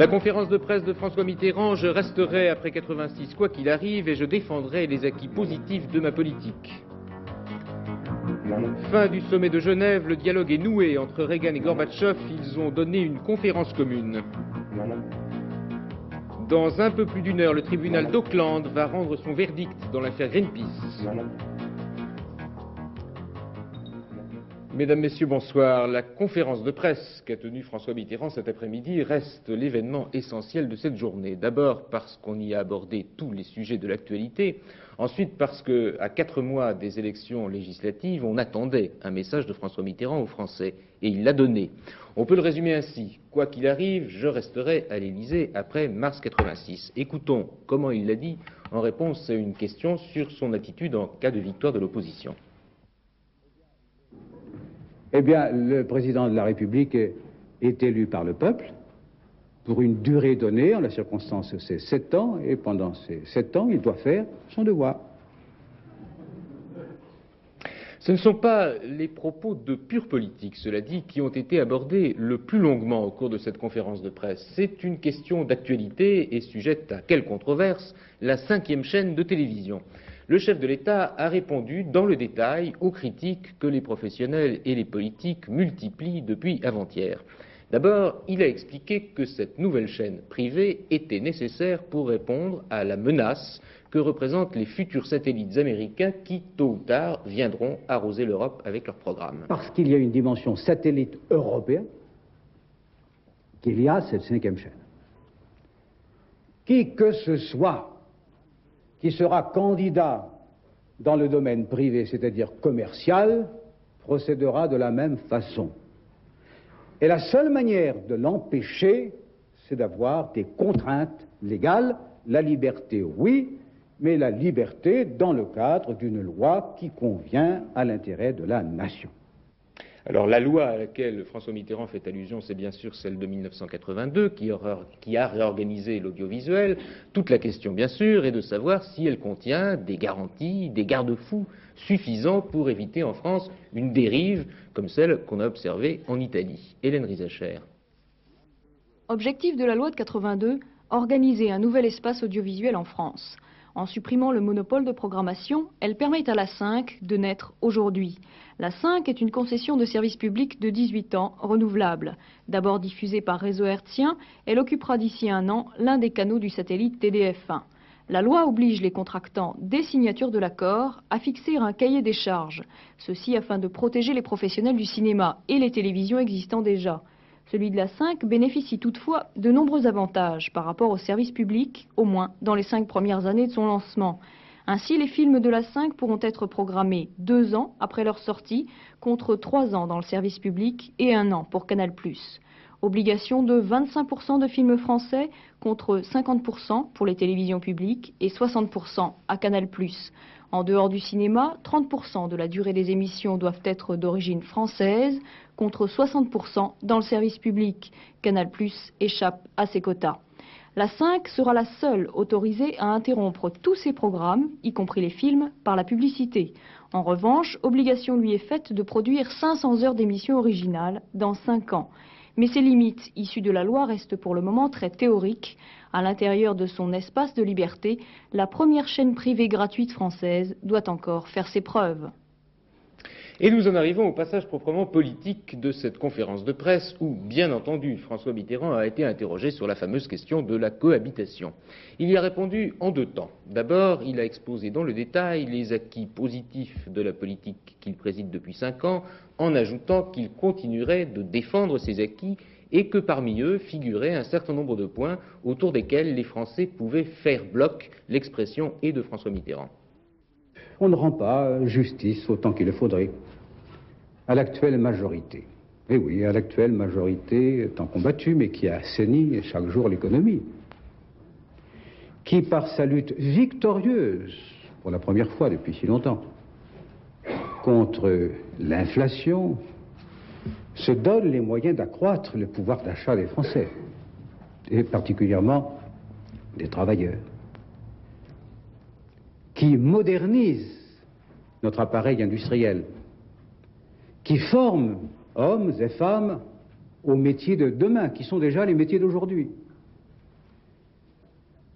La conférence de presse de François Mitterrand: je resterai après 86 quoi qu'il arrive et je défendrai les acquis positifs de ma politique. Fin du sommet de Genève, le dialogue est noué entre Reagan et Gorbatchev, ils ont donné une conférence commune. Dans un peu plus d'une heure, le tribunal d'Auckland va rendre son verdict dans l'affaire Greenpeace. Mesdames, Messieurs, bonsoir. La conférence de presse qu'a tenue François Mitterrand cet après-midi reste l'événement essentiel de cette journée. D'abord parce qu'on y a abordé tous les sujets de l'actualité. Ensuite parce qu'à 4 mois des élections législatives, on attendait un message de François Mitterrand aux Français. Et il l'a donné. On peut le résumer ainsi: quoi qu'il arrive, je resterai à l'Élysée après mars 86. Écoutons comment il l'a dit en réponse à une question sur son attitude en cas de victoire de l'opposition. Eh bien, le président de la République est élu par le peuple pour une durée donnée. En la circonstance, c'est 7 ans, et pendant ces 7 ans, il doit faire son devoir. Ce ne sont pas les propos de pure politique, cela dit, qui ont été abordés le plus longuement au cours de cette conférence de presse. C'est une question d'actualité et sujette à quelle controverse? La 5e chaîne de télévision. Le chef de l'État a répondu dans le détail aux critiques que les professionnels et les politiques multiplient depuis avant-hier. D'abord, il a expliqué que cette nouvelle chaîne privée était nécessaire pour répondre à la menace que représentent les futurs satellites américains qui, tôt ou tard, viendront arroser l'Europe avec leurs programmes. Parce qu'il y a une dimension satellite européenne, qu'il y a cette 5e chaîne. Qui que ce soit qui sera candidat dans le domaine privé, c'est-à-dire commercial, procédera de la même façon. Et la seule manière de l'empêcher, c'est d'avoir des contraintes légales. La liberté, oui, mais la liberté dans le cadre d'une loi qui convient à l'intérêt de la nation. Alors la loi à laquelle François Mitterrand fait allusion, c'est bien sûr celle de 1982 qui a réorganisé l'audiovisuel. Toute la question, bien sûr, est de savoir si elle contient des garanties, des garde-fous suffisants pour éviter en France une dérive comme celle qu'on a observée en Italie. Hélène Rizacher. Objectif de la loi de 82, organiser un nouvel espace audiovisuel en France. En supprimant le monopole de programmation, elle permet à la 5 de naître aujourd'hui. La 5 est une concession de service public de 18 ans, renouvelable. D'abord diffusée par réseau hertzien, elle occupera d'ici un an l'un des canaux du satellite TDF1. La loi oblige les contractants, dès signature de l'accord, à fixer un cahier des charges. Ceci afin de protéger les professionnels du cinéma et les télévisions existant déjà. Celui de la 5 bénéficie toutefois de nombreux avantages par rapport au service public, au moins dans les 5 premières années de son lancement. Ainsi, les films de la 5 pourront être programmés 2 ans après leur sortie, contre 3 ans dans le service public et 1 an pour Canal+. Obligation de 25% de films français contre 50% pour les télévisions publiques et 60% à Canal+. En dehors du cinéma, 30% de la durée des émissions doivent être d'origine française, contre 60% dans le service public. Canal+ échappe à ses quotas. La 5 sera la seule autorisée à interrompre tous ses programmes, y compris les films, par la publicité. En revanche, obligation lui est faite de produire 500 heures d'émissions originales dans 5 ans. Mais ces limites issues de la loi restent pour le moment très théoriques. À l'intérieur de son espace de liberté, la première chaîne privée gratuite française doit encore faire ses preuves. Et nous en arrivons au passage proprement politique de cette conférence de presse où, bien entendu, François Mitterrand a été interrogé sur la fameuse question de la cohabitation. Il y a répondu en 2 temps. D'abord, il a exposé dans le détail les acquis positifs de la politique qu'il préside depuis 5 ans, en ajoutant qu'il continuerait de défendre ces acquis et que parmi eux figuraient un certain nombre de points autour desquels les Français pouvaient faire bloc. L'expression est de François Mitterrand. On ne rend pas justice autant qu'il le faudrait à l'actuelle majorité. Et oui, à l'actuelle majorité tant combattue, mais qui a assaini chaque jour l'économie. Qui, par sa lutte victorieuse, pour la première fois depuis si longtemps, contre l'inflation, se donne les moyens d'accroître le pouvoir d'achat des Français, et particulièrement des travailleurs. Qui modernise notre appareil industriel, qui forme hommes et femmes aux métiers de demain, qui sont déjà les métiers d'aujourd'hui.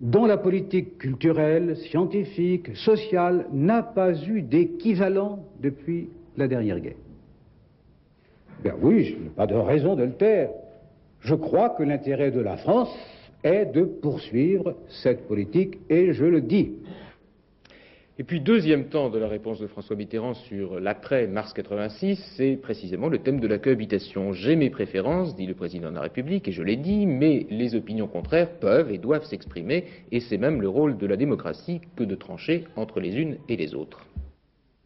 dont la politique culturelle, scientifique, sociale n'a pas eu d'équivalent depuis la dernière guerre. Ben oui, je n'ai pas de raison de le taire. Je crois que l'intérêt de la France est de poursuivre cette politique, et je le dis. Et puis, deuxième temps de la réponse de François Mitterrand sur l'après-mars 86, c'est précisément le thème de la cohabitation. J'ai mes préférences, dit le président de la République, et je l'ai dit, mais les opinions contraires peuvent et doivent s'exprimer, et c'est même le rôle de la démocratie que de trancher entre les unes et les autres.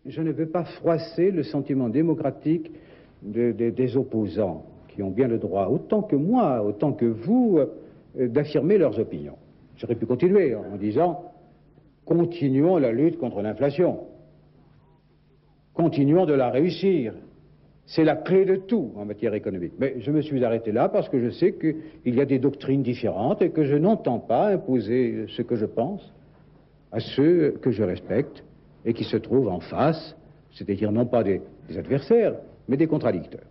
Je ne veux pas froisser le sentiment démocratique des opposants, qui ont bien le droit, autant que moi, autant que vous, d'affirmer leurs opinions. J'aurais pu continuer en disant: continuons la lutte contre l'inflation. Continuons de la réussir. C'est la clé de tout en matière économique. Mais je me suis arrêté là parce que je sais qu'il y a des doctrines différentes et que je n'entends pas imposer ce que je pense à ceux que je respecte et qui se trouvent en face, c'est-à-dire non pas des adversaires, mais des contradicteurs.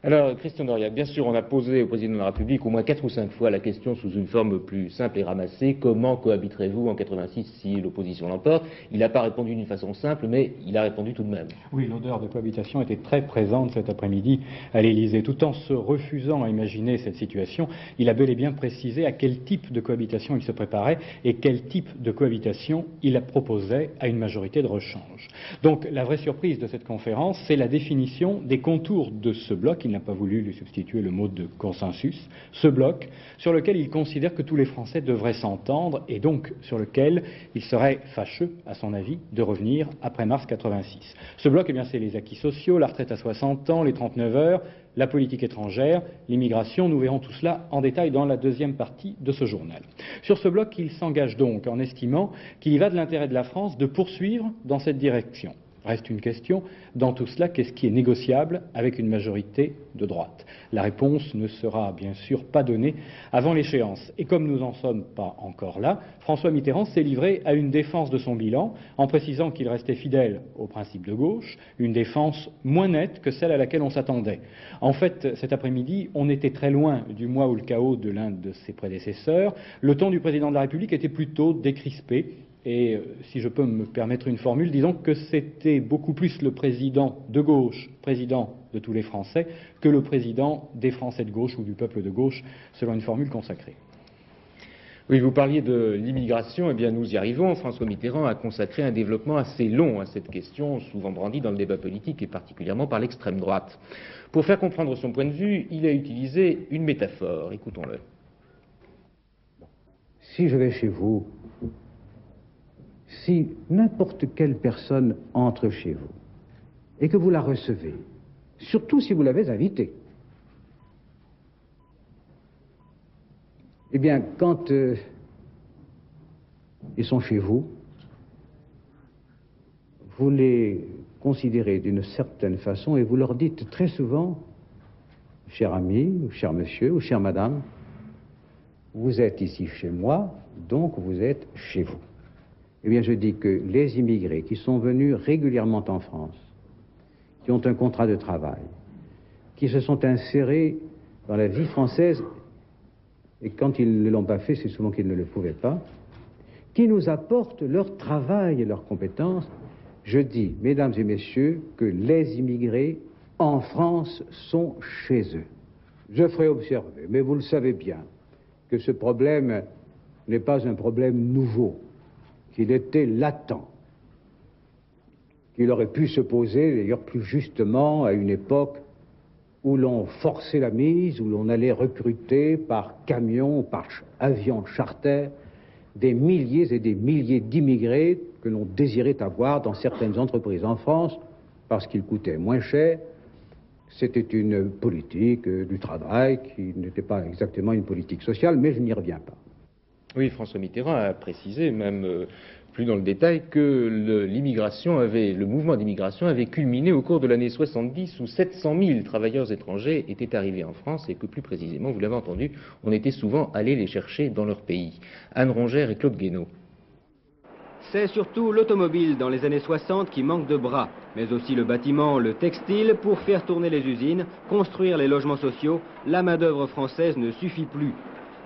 Alors, Christian Doriac, bien sûr, on a posé au président de la République au moins 4 ou 5 fois la question sous une forme plus simple et ramassée: comment cohabiterez-vous en 86 si l'opposition l'emporte? Il n'a pas répondu d'une façon simple, mais il a répondu tout de même. Oui, l'odeur de cohabitation était très présente cet après-midi à l'Élysée. Tout en se refusant à imaginer cette situation, il a bel et bien précisé à quel type de cohabitation il se préparait et quel type de cohabitation il proposait à une majorité de rechange. Donc, la vraie surprise de cette conférence, c'est la définition des contours de ce bloc. Il n'a pas voulu lui substituer le mot de consensus, ce bloc sur lequel il considère que tous les Français devraient s'entendre et donc sur lequel il serait fâcheux, à son avis, de revenir après mars 86. Ce bloc, eh bien, c'est les acquis sociaux, la retraite à 60 ans, les 39 heures, la politique étrangère, l'immigration. Nous verrons tout cela en détail dans la deuxième partie de ce journal. Sur ce bloc, il s'engage donc en estimant qu'il y va de l'intérêt de la France de poursuivre dans cette direction. Reste une question, dans tout cela, qu'est-ce qui est négociable avec une majorité de droite? La réponse ne sera bien sûr pas donnée avant l'échéance. Et comme nous n'en sommes pas encore là, François Mitterrand s'est livré à une défense de son bilan en précisant qu'il restait fidèle aux principes de gauche, une défense moins nette que celle à laquelle on s'attendait. En fait, cet après-midi, on était très loin du moi ou le chaos de l'un de ses prédécesseurs. Le ton du président de la République était plutôt décrispé. Et si je peux me permettre une formule, disons que c'était beaucoup plus le président de gauche, président de tous les Français, que le président des Français de gauche ou du peuple de gauche, selon une formule consacrée. Oui, vous parliez de l'immigration, eh bien nous y arrivons. François Mitterrand a consacré un développement assez long à cette question, souvent brandie dans le débat politique et particulièrement par l'extrême droite. Pour faire comprendre son point de vue, il a utilisé une métaphore. Écoutons-le. Si je vais chez vous, si n'importe quelle personne entre chez vous et que vous la recevez, surtout si vous l'avez invitée, eh bien, quand ils sont chez vous, vous les considérez d'une certaine façon et vous leur dites très souvent: cher ami, ou cher monsieur, ou chère madame, vous êtes ici chez moi, donc vous êtes chez vous. Eh bien, je dis que les immigrés qui sont venus régulièrement en France, qui ont un contrat de travail, qui se sont insérés dans la vie française, et quand ils ne l'ont pas fait, c'est souvent qu'ils ne le pouvaient pas, qui nous apportent leur travail et leurs compétences, je dis, mesdames et messieurs, que les immigrés en France sont chez eux. Je ferai observer, mais vous le savez bien, que ce problème n'est pas un problème nouveau, qu'il était latent, qu'il aurait pu se poser d'ailleurs plus justement à une époque où l'on forçait la mise, où l'on allait recruter par camion, par avion charter, des milliers et des milliers d'immigrés que l'on désirait avoir dans certaines entreprises en France parce qu'ils coûtaient moins cher. C'était une politique du travail qui n'était pas exactement une politique sociale, mais je n'y reviens pas. Oui, François Mitterrand a précisé, même plus dans le détail, que le mouvement d'immigration avait culminé au cours de l'année 70 où 700 000 travailleurs étrangers étaient arrivés en France et que plus précisément, vous l'avez entendu, on était souvent allé les chercher dans leur pays. Anne Rongère et Claude Guénaud. C'est surtout l'automobile dans les années 60 qui manque de bras, mais aussi le bâtiment, le textile. Pour faire tourner les usines, construire les logements sociaux, la main-d'œuvre française ne suffit plus.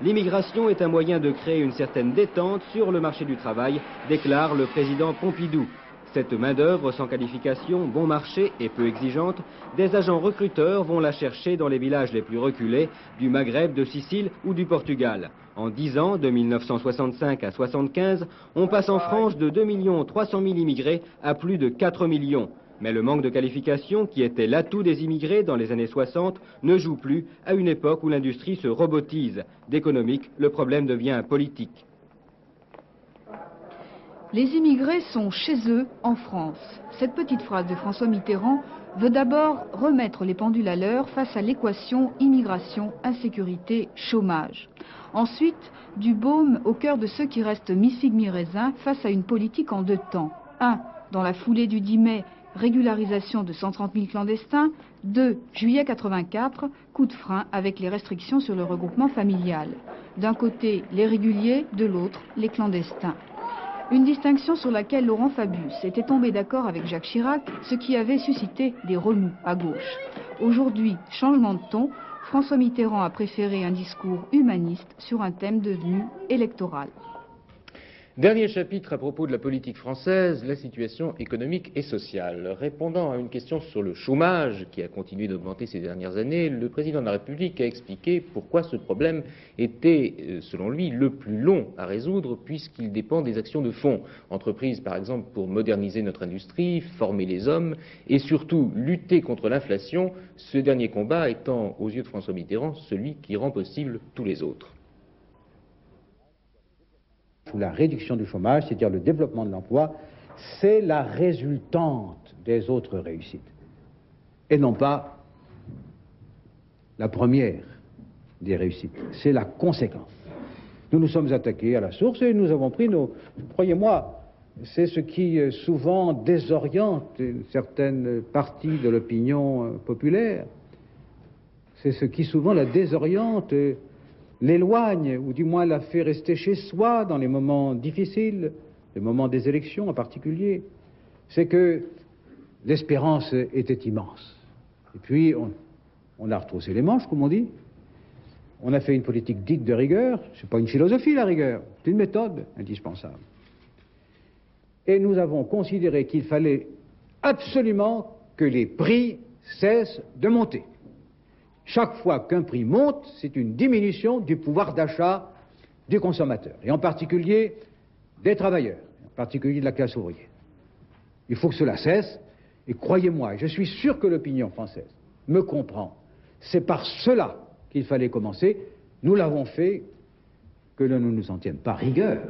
L'immigration est un moyen de créer une certaine détente sur le marché du travail, déclare le président Pompidou. Cette main-d'œuvre sans qualification, bon marché et peu exigeante, des agents recruteurs vont la chercher dans les villages les plus reculés, du Maghreb, de Sicile ou du Portugal. En 10 ans, de 1965 à 1975, on passe en France de 2 300 000 immigrés à plus de 4 millions. Mais le manque de qualification, qui était l'atout des immigrés dans les années 60, ne joue plus à une époque où l'industrie se robotise. D'économique, le problème devient politique. Les immigrés sont chez eux en France. Cette petite phrase de François Mitterrand veut d'abord remettre les pendules à l'heure face à l'équation immigration, insécurité, chômage. Ensuite, du baume au cœur de ceux qui restent mi-figue mi-raisin face à une politique en 2 temps. 1. Dans la foulée du 10 mai, régularisation de 130 000 clandestins. 2. Juillet 84, coup de frein avec les restrictions sur le regroupement familial. D'un côté, les réguliers, de l'autre, les clandestins. Une distinction sur laquelle Laurent Fabius était tombé d'accord avec Jacques Chirac, ce qui avait suscité des remous à gauche. Aujourd'hui, changement de ton, François Mitterrand a préféré un discours humaniste sur un thème devenu électoral. Dernier chapitre à propos de la politique française, la situation économique et sociale. Répondant à une question sur le chômage, qui a continué d'augmenter ces dernières années, le président de la République a expliqué pourquoi ce problème était, selon lui, le plus long à résoudre, puisqu'il dépend des actions de fond. Entreprises, par exemple, pour moderniser notre industrie, former les hommes, et surtout lutter contre l'inflation, ce dernier combat étant, aux yeux de François Mitterrand, celui qui rend possible tous les autres. La réduction du chômage, c'est-à-dire le développement de l'emploi, c'est la résultante des autres réussites. Et non pas la première des réussites, c'est la conséquence. Nous nous sommes attaqués à la source et nous avons pris nos... Croyez-moi, c'est ce qui souvent désoriente une certaine partie de l'opinion populaire. C'est ce qui souvent la désoriente, l'éloigne, ou du moins la fait rester chez soi dans les moments difficiles, les moments des élections en particulier. C'est que l'espérance était immense. Et puis, on a retroussé les manches, comme on dit. On a fait une politique dite de rigueur. C'est pas une philosophie, la rigueur. C'est une méthode indispensable. Et nous avons considéré qu'il fallait absolument que les prix cessent de monter. Chaque fois qu'un prix monte, c'est une diminution du pouvoir d'achat du consommateur, et en particulier des travailleurs, en particulier de la classe ouvrière. Il faut que cela cesse, et croyez-moi, je suis sûr que l'opinion française me comprend. C'est par cela qu'il fallait commencer. Nous l'avons fait, que l'on ne nous en tienne pas rigueur.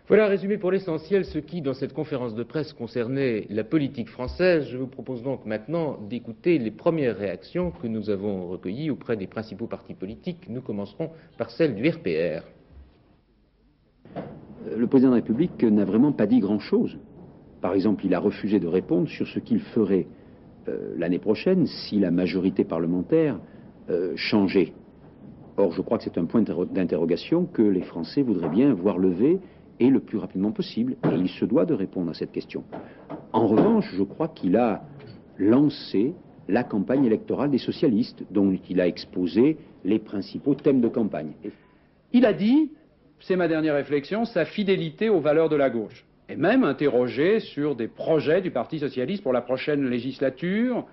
Voilà, résumé pour l'essentiel ce qui, dans cette conférence de presse, concernait la politique française. Je vous propose donc maintenant d'écouter les premières réactions que nous avons recueillies auprès des principaux partis politiques. Nous commencerons par celle du RPR. Le président de la République n'a vraiment pas dit grand-chose. Par exemple, il a refusé de répondre sur ce qu'il ferait l'année prochaine si la majorité parlementaire changeait. Or, je crois que c'est un point d'interrogation que les Français voudraient bien voir levé et le plus rapidement possible, et il se doit de répondre à cette question. En revanche, je crois qu'il a lancé la campagne électorale des socialistes, dont il a exposé les principaux thèmes de campagne. Il a dit, c'est ma dernière réflexion, sa fidélité aux valeurs de la gauche, et même interrogé sur des projets du Parti socialiste pour la prochaine législature,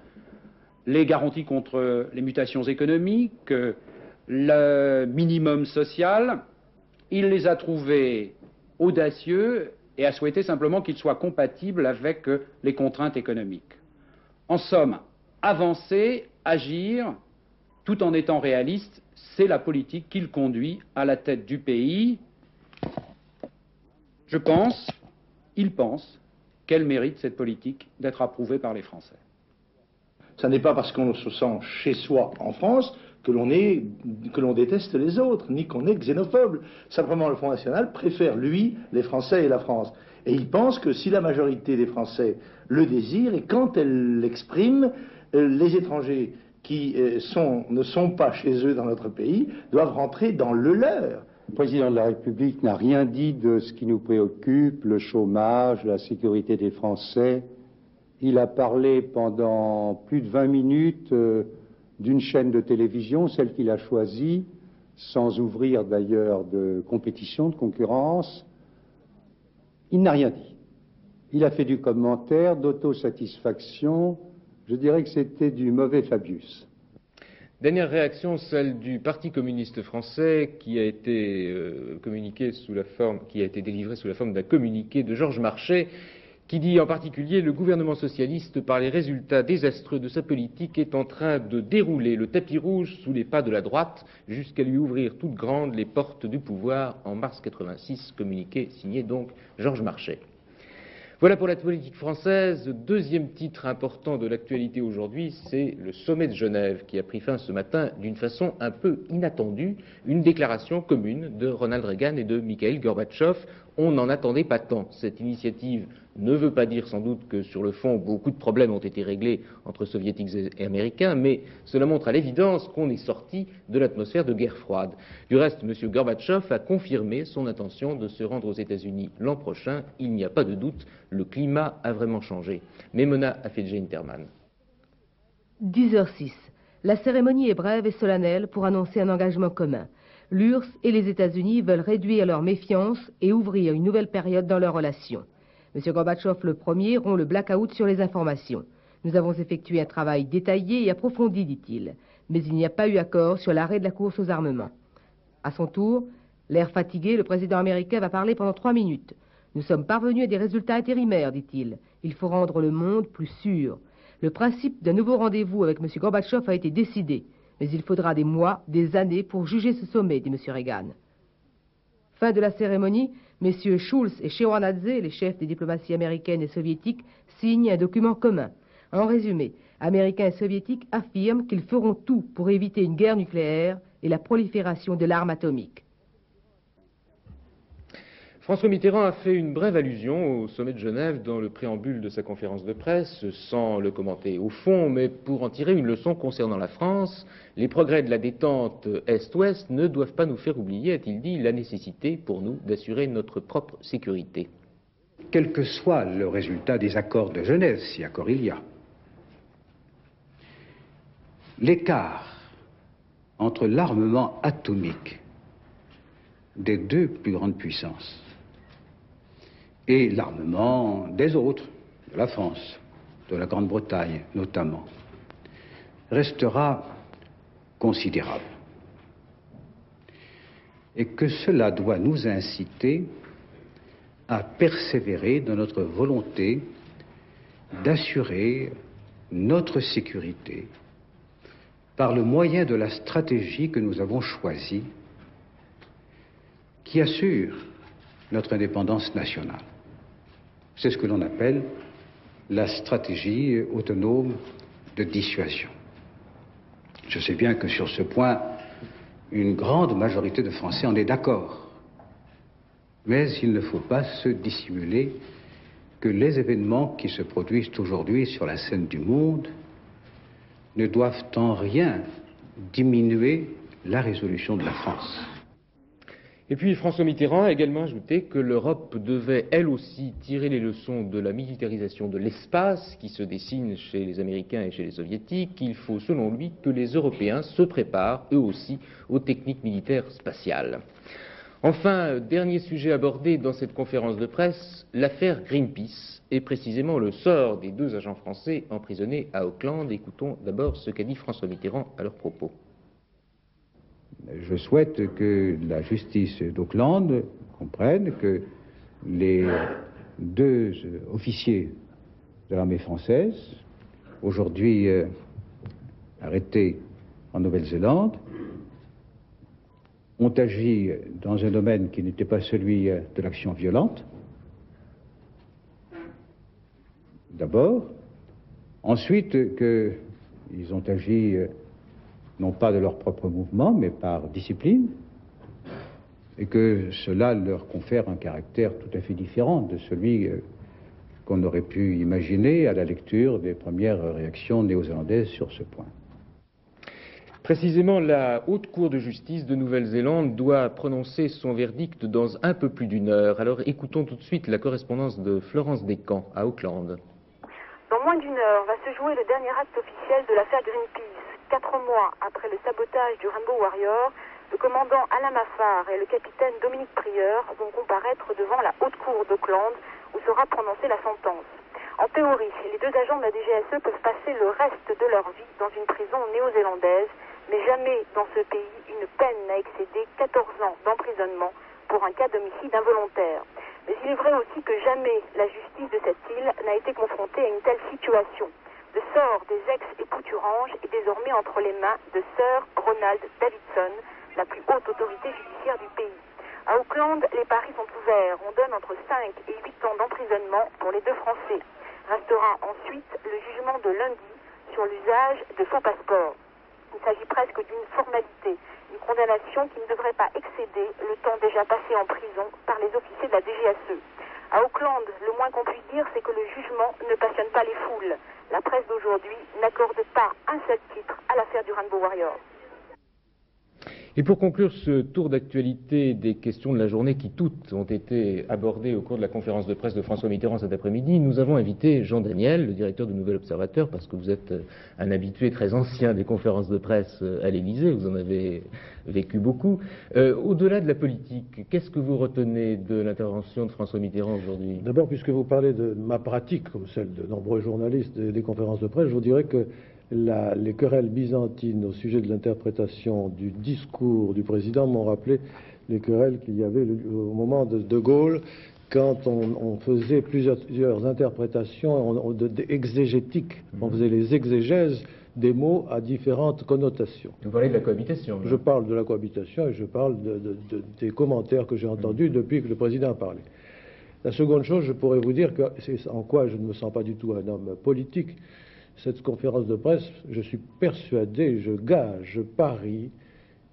les garanties contre les mutations économiques, le minimum social. Il les a trouvés audacieux et a souhaité simplement qu'il soit compatible avec les contraintes économiques. En somme, avancer, agir, tout en étant réaliste, c'est la politique qu'il conduit à la tête du pays. Je pense, il pense, qu'elle mérite cette politique d'être approuvée par les Français. Ça n'est pas parce qu'on se sent chez soi en France que l'on déteste les autres, ni qu'on est xénophobe. Simplement, le Front National préfère, lui, les Français et la France. Et il pense que si la majorité des Français le désire, et quand elle l'exprime, les étrangers qui ne sont pas chez eux dans notre pays doivent rentrer dans le leur. Le président de la République n'a rien dit de ce qui nous préoccupe, le chômage, la sécurité des Français. Il a parlé pendant plus de 20 minutes d'une chaîne de télévision, celle qu'il a choisie, sans ouvrir d'ailleurs de compétition, de concurrence. Il n'a rien dit. Il a fait du commentaire, d'autosatisfaction. Je dirais que c'était du mauvais Fabius. Dernière réaction, celle du Parti communiste français qui a été délivrée sous la forme d'un communiqué de Georges Marchais, qui dit en particulier: le gouvernement socialiste, par les résultats désastreux de sa politique, est en train de dérouler le tapis rouge sous les pas de la droite jusqu'à lui ouvrir toutes grandes les portes du pouvoir en mars 86, communiqué signé donc Georges Marchais. Voilà pour la politique française. Deuxième titre important de l'actualité aujourd'hui, c'est le sommet de Genève qui a pris fin ce matin d'une façon un peu inattendue. Une déclaration commune de Ronald Reagan et de Mikhaïl Gorbatchev. On n'en attendait pas tant. Cette initiative ne veut pas dire sans doute que sur le fond beaucoup de problèmes ont été réglés entre soviétiques et américains, mais cela montre à l'évidence qu'on est sorti de l'atmosphère de guerre froide. Du reste, M. Gorbatchev a confirmé son intention de se rendre aux États-Unis l'an prochain. Il n'y a pas de doute, le climat a vraiment changé. Memona Afedje-Interman. 10h06. La cérémonie est brève et solennelle pour annoncer un engagement commun. L'URSS et les États-Unis veulent réduire leur méfiance et ouvrir une nouvelle période dans leurs relations. M. Gorbatchev, le premier, rompt le blackout sur les informations. Nous avons effectué un travail détaillé et approfondi, dit-il, mais il n'y a pas eu accord sur l'arrêt de la course aux armements. À son tour, l'air fatigué, le président américain va parler pendant 3 minutes. Nous sommes parvenus à des résultats intérimaires, dit-il. Il faut rendre le monde plus sûr. Le principe d'un nouveau rendez-vous avec M. Gorbatchev a été décidé, mais il faudra des mois, des années pour juger ce sommet, dit M. Reagan. Fin de la cérémonie, messieurs Schulz et Shevardnadze, les chefs des diplomaties américaines et soviétiques, signent un document commun. En résumé, Américains et Soviétiques affirment qu'ils feront tout pour éviter une guerre nucléaire et la prolifération de l'arme atomique. François Mitterrand a fait une brève allusion au sommet de Genève dans le préambule de sa conférence de presse, sans le commenter au fond, mais pour en tirer une leçon concernant la France. Les progrès de la détente Est-Ouest ne doivent pas nous faire oublier, a-t-il dit, la nécessité pour nous d'assurer notre propre sécurité. Quel que soit le résultat des accords de Genève, si accord il y a, l'écart entre l'armement atomique des deux plus grandes puissances et l'armement des autres, de la France, de la Grande-Bretagne notamment, restera considérable. Et que cela doit nous inciter à persévérer dans notre volonté d'assurer notre sécurité par le moyen de la stratégie que nous avons choisie, qui assure notre indépendance nationale. C'est ce que l'on appelle la stratégie autonome de dissuasion. Je sais bien que sur ce point, une grande majorité de Français en est d'accord. Mais il ne faut pas se dissimuler que les événements qui se produisent aujourd'hui sur la scène du monde ne doivent en rien diminuer la résolution de la France. Et puis François Mitterrand a également ajouté que l'Europe devait elle aussi tirer les leçons de la militarisation de l'espace qui se dessine chez les Américains et chez les Soviétiques. Il faut selon lui que les Européens se préparent eux aussi aux techniques militaires spatiales. Enfin, dernier sujet abordé dans cette conférence de presse, l'affaire Greenpeace et précisément le sort des 2 agents français emprisonnés à Auckland. Écoutons d'abord ce qu'a dit François Mitterrand à leur propos. Je souhaite que la justice d'Auckland comprenne que les 2 officiers de l'armée française, aujourd'hui arrêtés en Nouvelle-Zélande, ont agi dans un domaine qui n'était pas celui de l'action violente, d'abord. Ensuite, qu'ils ont agi non pas de leur propre mouvement, mais par discipline, et que cela leur confère un caractère tout à fait différent de celui qu'on aurait pu imaginer à la lecture des premières réactions néo-zélandaises sur ce point. Précisément, la Haute Cour de justice de Nouvelle-Zélande doit prononcer son verdict dans un peu plus d'1 heure. Alors écoutons tout de suite la correspondance de Florence Descamps à Auckland. Dans moins d'1 heure va se jouer le dernier acte officiel de l'affaire Greenpeace. 4 mois après le sabotage du Rainbow Warrior, Le commandant Alain Maffard et le capitaine Dominique Prieur vont comparaître devant la haute cour d'Auckland où sera prononcée la sentence. En théorie, les deux agents de la DGSE peuvent passer le reste de leur vie dans une prison néo-zélandaise, mais jamais dans ce pays une peine n'a excédé 14 ans d'emprisonnement pour un cas d'homicide involontaire. Mais il est vrai aussi que jamais la justice de cette île n'a été confrontée à une telle situation. Le sort des ex-époux Thurange est désormais entre les mains de Sir Ronald Davidson, la plus haute autorité judiciaire du pays. À Auckland, les paris sont ouverts. On donne entre 5 et 8 ans d'emprisonnement pour les deux Français. Restera ensuite le jugement de lundi sur l'usage de faux passeports. Il s'agit presque d'une formalité, une condamnation qui ne devrait pas excéder le temps déjà passé en prison par les officiers de la DGSE. À Auckland, le moins qu'on puisse dire, c'est que le jugement ne passionne pas les foules. La presse d'aujourd'hui n'accorde pas un seul titre à l'affaire du Rainbow Warrior. Et pour conclure ce tour d'actualité des questions de la journée qui toutes ont été abordées au cours de la conférence de presse de François Mitterrand cet après-midi, nous avons invité Jean Daniel, le directeur du Nouvel Observateur, parce que vous êtes un habitué très ancien des conférences de presse à l'Élysée, vous en avez vécu beaucoup. Au-delà de la politique, qu'est-ce que vous retenez de l'intervention de François Mitterrand aujourd'hui? D'abord, puisque vous parlez de ma pratique, comme celle de nombreux journalistes des conférences de presse, je vous dirais que les querelles byzantines au sujet de l'interprétation du discours du président m'ont rappelé les querelles qu'il y avait au moment de De Gaulle, quand on faisait plusieurs interprétations exégétiques, on faisait les exégèses des mots à différentes connotations. Vous parlez de la cohabitation. Je parle de la cohabitation et je parle des commentaires que j'ai entendus depuis que le président a parlé. La seconde chose, je pourrais vous dire que c'est en quoi je ne me sens pas du tout un homme politique. Cette conférence de presse, je suis persuadé, je gage, je parie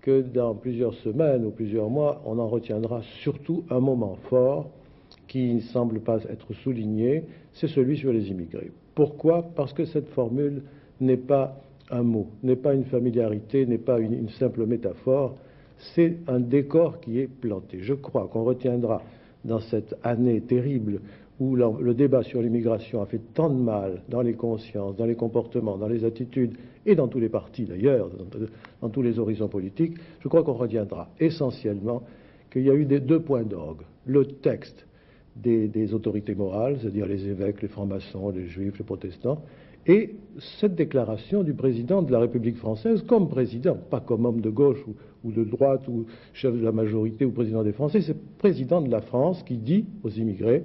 que dans plusieurs semaines ou plusieurs mois, on en retiendra surtout un moment fort qui ne semble pas être souligné, c'est celui sur les immigrés. Pourquoi? Parce que cette formule n'est pas un mot, n'est pas une familiarité, n'est pas une simple métaphore, c'est un décor qui est planté. Je crois qu'on retiendra dans cette année terrible où le débat sur l'immigration a fait tant de mal dans les consciences, dans les comportements, dans les attitudes et dans tous les partis d'ailleurs, dans tous les horizons politiques, je crois qu'on retiendra essentiellement qu'il y a eu deux points d'orgue. Le texte des autorités morales, c'est-à-dire les évêques, les francs-maçons, les juifs, les protestants, et cette déclaration du président de la République française comme président, pas comme homme de gauche ou de droite ou chef de la majorité ou président des Français, c'est président de la France qui dit aux immigrés,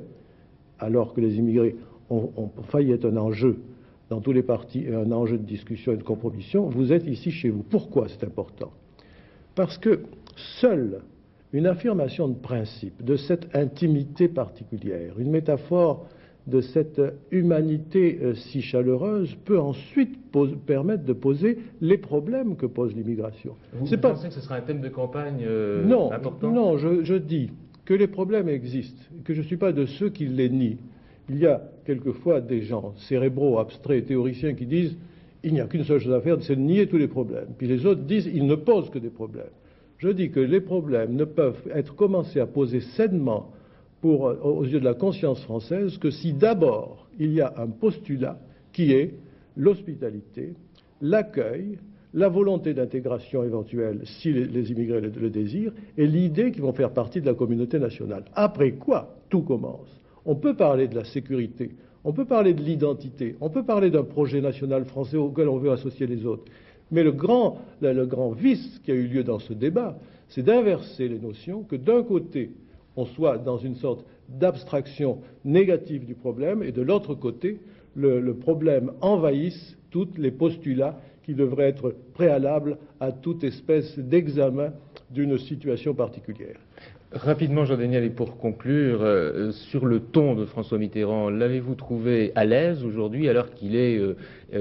alors que les immigrés ont failli être un enjeu dans tous les partis et un enjeu de discussion et de compromission, vous êtes ici chez vous. Pourquoi c'est important? Parce que seule une affirmation de principe de cette intimité particulière, une métaphore de cette humanité si chaleureuse peut ensuite permettre de poser les problèmes que pose l'immigration. Vous pensez que ce sera un thème de campagne important? Non, je dis que les problèmes existent, que je ne suis pas de ceux qui les nient. Il y a quelquefois des gens cérébraux, abstraits, théoriciens qui disent il n'y a qu'une seule chose à faire, c'est de nier tous les problèmes. Puis les autres disent ils ne posent que des problèmes. Je dis que les problèmes ne peuvent être commencés à poser sainement aux yeux de la conscience française que si d'abord il y a un postulat qui est l'hospitalité, l'accueil, la volonté d'intégration éventuelle si les immigrés le désirent, et l'idée qu'ils vont faire partie de la communauté nationale. Après quoi, tout commence. On peut parler de la sécurité, on peut parler de l'identité, on peut parler d'un projet national français auquel on veut associer les autres. Mais le grand vice qui a eu lieu dans ce débat, c'est d'inverser les notions, que d'un côté, on soit dans une sorte d'abstraction négative du problème, et de l'autre côté, le problème envahisse tous les postulats qui devraient être préalables à toute espèce d'examen d'une situation particulière. Rapidement, Jean Daniel, et pour conclure, sur le ton de François Mitterrand, l'avez-vous trouvé à l'aise aujourd'hui alors qu'il est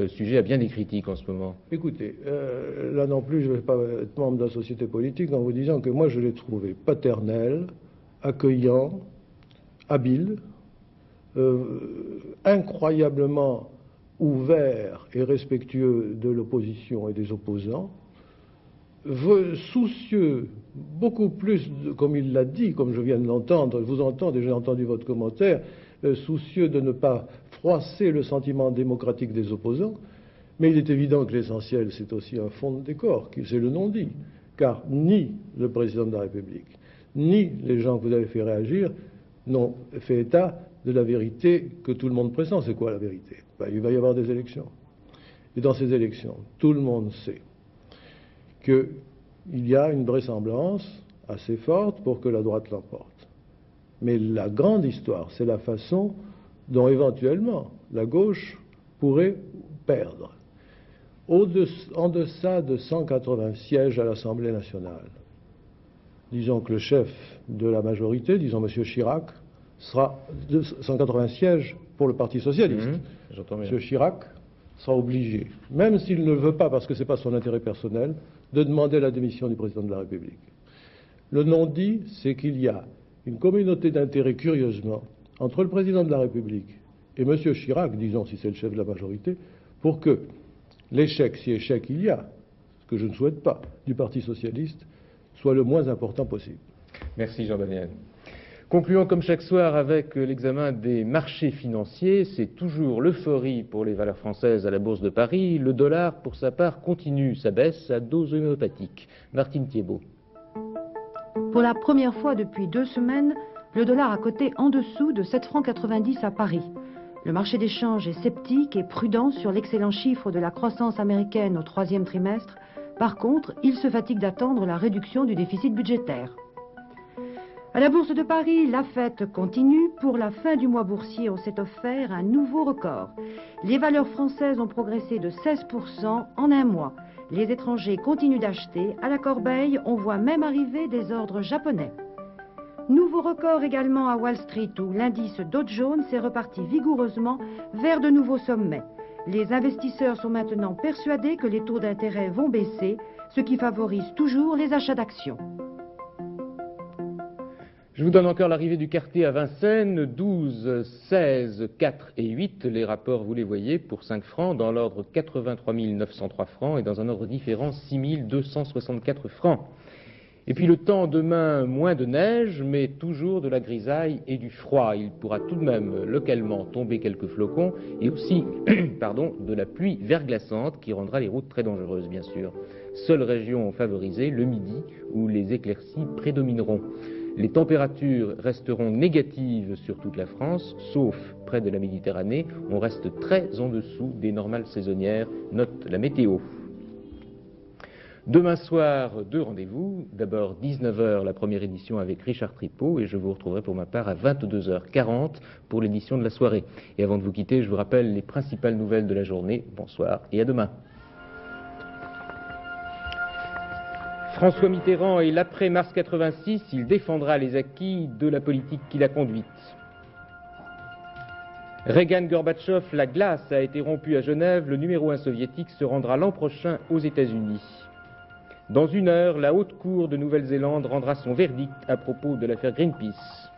sujet à bien des critiques en ce moment? Écoutez, là non plus, je ne vais pas être membre de la société politique en vous disant que moi je l'ai trouvé paternel, accueillant, habile, incroyablement ouvert et respectueux de l'opposition et des opposants, soucieux, beaucoup plus, comme il l'a dit, comme je viens de l'entendre, vous entendre, et j'ai entendu votre commentaire, soucieux de ne pas froisser le sentiment démocratique des opposants, mais il est évident que l'essentiel, c'est aussi un fond de décor, c'est le non-dit. car ni le président de la République, ni les gens que vous avez fait réagir n'ont fait état de la vérité que tout le monde pressent. C'est quoi la vérité? Il va y avoir des élections. Et dans ces élections, tout le monde sait qu'il y a une vraisemblance assez forte pour que la droite l'emporte. Mais la grande histoire, c'est la façon dont éventuellement la gauche pourrait perdre. En deçà de 180 sièges à l'Assemblée nationale, disons que le chef de la majorité, disons M. Chirac, sera de 180 sièges pour le Parti socialiste. M. Chirac sera obligé, même s'il ne le veut pas parce que ce n'est pas son intérêt personnel, de demander la démission du président de la République. Le non-dit, c'est qu'il y a une communauté d'intérêts, curieusement, entre le président de la République et M. Chirac, disons si c'est le chef de la majorité, pour que l'échec, si échec il y a, ce que je ne souhaite pas, du Parti socialiste, soit le moins important possible. Merci Jean-Daniel. Concluons comme chaque soir avec l'examen des marchés financiers. C'est toujours l'euphorie pour les valeurs françaises à la Bourse de Paris. Le dollar, pour sa part, continue sa baisse à dose homéopathique. Martine Thiébaut. Pour la première fois depuis 2 semaines, le dollar a coté en dessous de 7,90 francs à Paris. Le marché des changes est sceptique et prudent sur l'excellent chiffre de la croissance américaine au 3e trimestre. Par contre, il se fatigue d'attendre la réduction du déficit budgétaire. À la Bourse de Paris, la fête continue. Pour la fin du mois boursier, on s'est offert un nouveau record. Les valeurs françaises ont progressé de 16% en un mois. Les étrangers continuent d'acheter. À la corbeille, on voit même arriver des ordres japonais. Nouveau record également à Wall Street où l'indice Dow Jones est reparti vigoureusement vers de nouveaux sommets. Les investisseurs sont maintenant persuadés que les taux d'intérêt vont baisser, ce qui favorise toujours les achats d'actions. Je vous donne encore l'arrivée du quartier à Vincennes, 12, 16, 4 et 8. Les rapports, vous les voyez, pour 5 francs, dans l'ordre 83 903 francs et dans un ordre différent 6 264 francs. Et puis le temps demain, moins de neige, mais toujours de la grisaille et du froid. Il pourra tout de même localement tomber quelques flocons et aussi de la pluie verglaçante qui rendra les routes très dangereuses, bien sûr. Seule région favorisée, le midi, où les éclaircies prédomineront. Les températures resteront négatives sur toute la France, sauf près de la Méditerranée. On reste très en dessous des normales saisonnières, note la météo. Demain soir, 2 rendez-vous. D'abord 19h, la première édition avec Richard Tripot, et je vous retrouverai pour ma part à 22h40 pour l'édition de la soirée. Et avant de vous quitter, je vous rappelle les principales nouvelles de la journée. Bonsoir et à demain. François Mitterrand et l'après-mars 86, il défendra les acquis de la politique qu'il a conduite. Reagan-Gorbatchev, la glace a été rompue à Genève, le numéro 1 soviétique se rendra l'an prochain aux États-Unis. Dans 1 heure, la Haute Cour de Nouvelle-Zélande rendra son verdict à propos de l'affaire Greenpeace.